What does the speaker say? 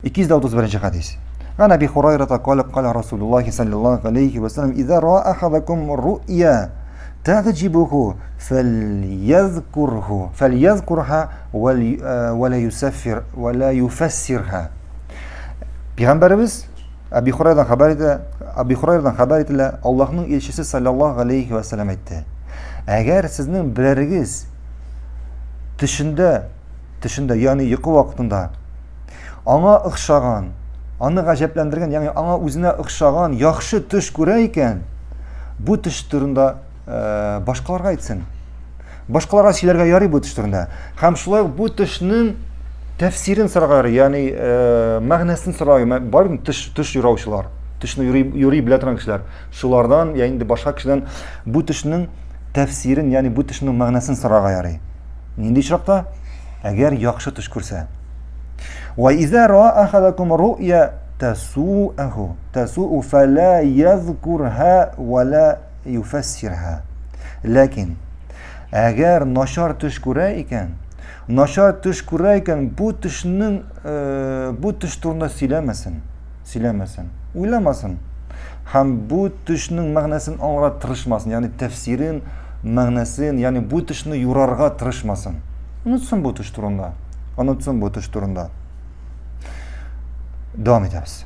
231 hadis. عن أبي هريرة قال رسول الله صلى الله عليه وسلم إذا رأى أحدكم رؤيا تعجبه فليذكرها ولا يفسرها. Peygamberimiz Abi Hurayradan haber ettiler. Allah'ın elçisi sallallahu aleyhi ve sellem etti. Eğer sizin biriniz dışında yani yıkı vaktinde аңа охшаган, аны гаҗәпләндергән, ягъни аңа үзенә охшаган яхшы төш күрә икән, бу төш турында башкаларга әйтсен. Башкаларга сөйләргә ярый бу төш турында. Һәм шулай бу төшнең тәфсирен сорарга, ягъни мәгънәсен сорарга, бар төш юраучылар, төшне юри белә торган кешеләр. Шулардан, ягъни башка кешедән бу төшнең тәфсирен, ягъни бу төшнең мәгънәсен сорарга ярый. Нинди чакта? Әгәр яхшы төш күрсә. وإذا رأى أحدكم رؤيا تسوء فلا يذكرها ولا يفسرها. لكن أجر نشر تشكره إكن bu tuş turunda silemesin. Uylamasın. Hem bu tuşun mağnasını anlara tırışmasın. Yani tefsirin mağnasını, yani bu tuşunu yurarga tırışmasın. Unutsun bu tuş turunda. Devam ederiz.